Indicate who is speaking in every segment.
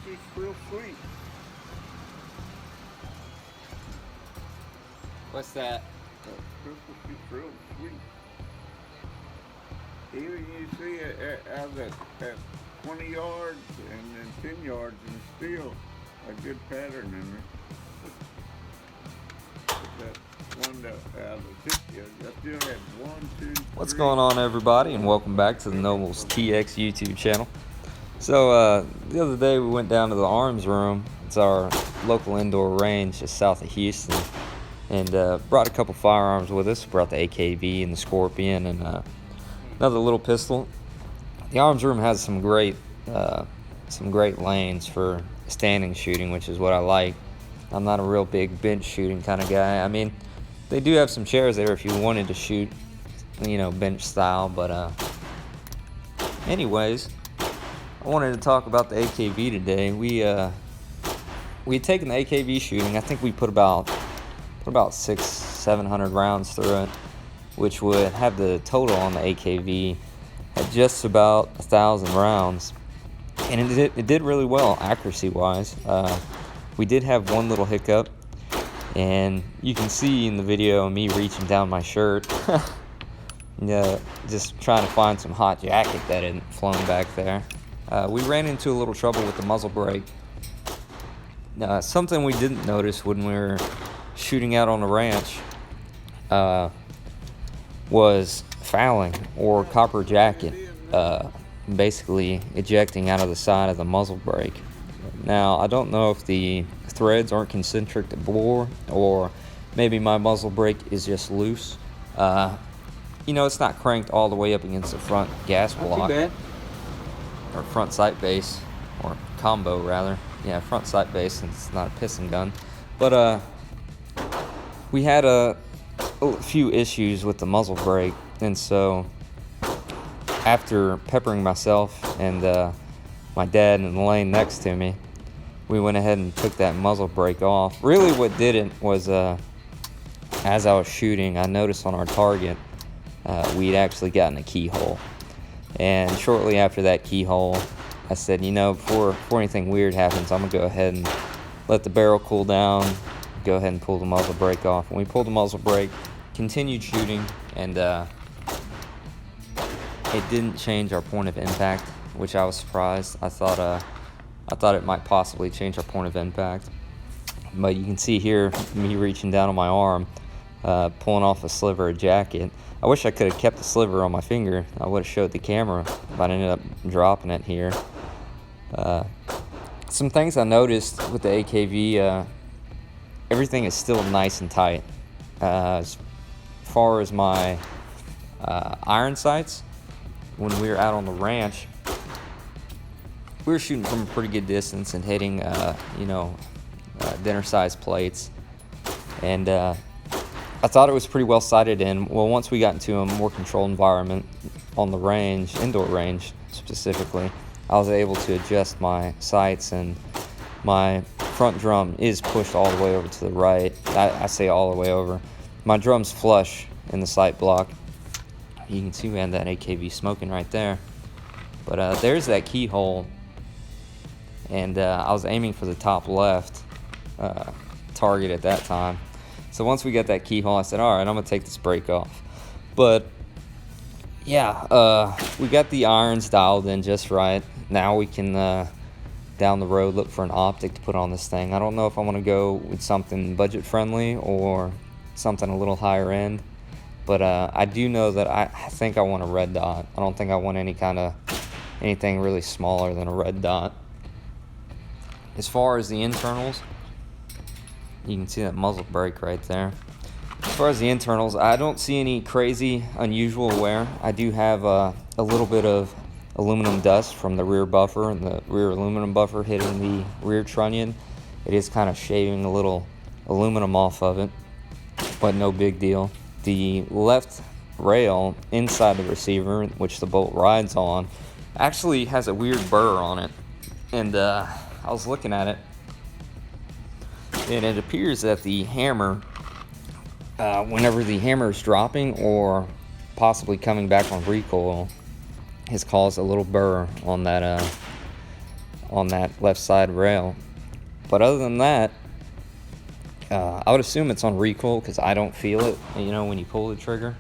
Speaker 1: just real sweet.
Speaker 2: What's that?
Speaker 1: Pistol shit's real sweet. Even you see it out at 20 yards and then 10 yards, and still a good pattern in there. That one out of the 50, I still had 1, 2, 3.
Speaker 2: What's going on, everybody, and welcome back to the Nobles TX YouTube channel. So the other day we went down to the arms room. It's our local indoor range just south of Houston, and brought a couple firearms with us. Brought the AKV and the Scorpion and another little pistol. The arms room has some great lanes for standing shooting, which is what I like. I'm not a real big bench shooting kind of guy. I mean, they do have some chairs there if you wanted to shoot, you know, bench style. But anyways, I wanted to talk about the AKV today. We had taken the AKV shooting. I think we put about 600-700 rounds through it, which would have the total on the AKV at just about 1,000 rounds, and it did really well accuracy wise. We did have one little hiccup, and you can see in the video me reaching down my shirt, just trying to find some hot jacket that hadn't flown back there. We ran into a little trouble with the muzzle brake. Something we didn't notice when we were shooting out on the ranch was fouling, or copper jacket basically ejecting out of the side of the muzzle brake. Now, I don't know if the threads aren't concentric to bore, or maybe my muzzle brake is just loose. You know, it's not cranked all the way up against the front gas block, or front sight base, or combo rather. Yeah, front sight base, since it's not a piston gun. But we had a few issues with the muzzle brake, and so after peppering myself and my dad in the lane next to me, we went ahead and took that muzzle brake off. Really what did it was, as I was shooting, I noticed on our target we'd actually gotten a keyhole. And shortly after that keyhole, I said, you know, before anything weird happens, I'm going to go ahead and let the barrel cool down, go ahead and pull the muzzle brake off. When we pulled the muzzle brake, continued shooting, and it didn't change our point of impact, which I was surprised. I thought it might possibly change our point of impact. But you can see here me reaching down on my arm, pulling off a sliver of jacket. I wish I could have kept the sliver on my finger. I would have showed the camera, but I ended up dropping it here. Some things I noticed with the AKV, everything is still nice and tight. As far as my iron sights, when we were out on the ranch, we were shooting from a pretty good distance and hitting, dinner-sized plates. And I thought it was pretty well sighted in. Well, once we got into a more controlled environment on the range, indoor range specifically, I was able to adjust my sights, and my front drum is pushed all the way over to the right. I say all the way over. My drum's flush in the sight block. You can see we had that AKV smoking right there. But there's that keyhole, and I was aiming for the top left target at that time. So once we got that keyhole, I said, all right, I'm going to take this brake off. But yeah, we got the irons dialed in just right. Now we can, down the road, look for an optic to put on this thing. I don't know if I want to go with something budget friendly or something a little higher end. But I do know that I think I want a red dot. I don't think I want anything really smaller than a red dot. As far as the internals, you can see that muzzle brake right there. As far as the internals, I don't see any crazy, unusual wear. I do have a little bit of aluminum dust from the rear buffer, and the rear aluminum buffer hitting the rear trunnion. It is kind of shaving a little aluminum off of it, but no big deal. The left rail inside the receiver, which the bolt rides on, actually has a weird burr on it. And I was looking at it, and it appears that the hammer, whenever the hammer is dropping or possibly coming back on recoil, has caused a little burr on that on that left side rail. But other than that, I would assume it's on recoil because I don't feel it, you know, when you pull the trigger.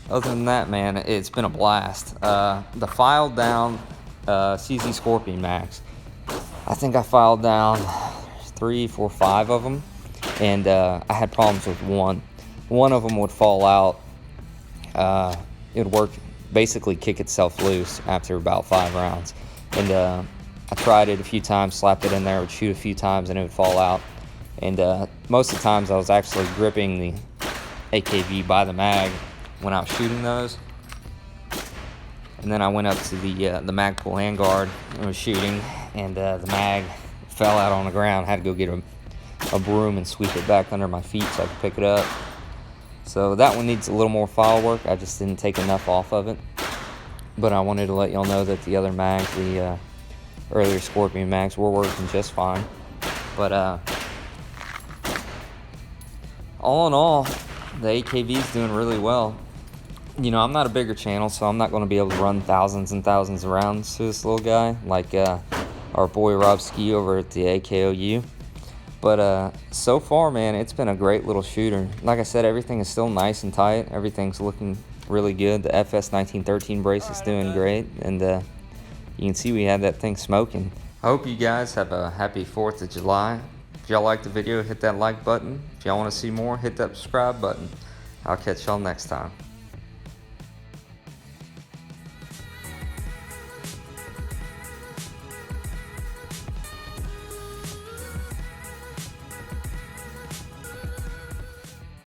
Speaker 2: Other than that, man, it's been a blast. The filed down CZ Scorpion Max, I think I filed down 3, 4, 5 of them, and I had problems with one. One of them would fall out. It would work, basically kick itself loose after about 5 rounds. And I tried it a few times, slapped it in there, would shoot a few times, and it would fall out. And most of the times I was actually gripping the AKV by the mag when I was shooting those. And then I went up to the mag pull handguard and was shooting, and the mag fell out on the ground. I had to go get a broom and sweep it back under my feet so I could pick it up. So that one needs a little more file work. I just didn't take enough off of it. But I wanted to let y'all know that the other mags, the earlier Scorpion mags, were working just fine. But all in all, the AKV is doing really well. You know, I'm not a bigger channel, so I'm not going to be able to run thousands and thousands of rounds to this little guy like our boy Rob Ski over at the AKOU. But so far, man, it's been a great little shooter. Like I said, everything is still nice and tight. Everything's looking really good. The FS 1913 brace is doing great, and you can see we had that thing smoking. I hope you guys have a happy 4th of July. If y'all liked the video, hit that like button. If y'all want to see more, hit that subscribe button. I'll catch y'all next time.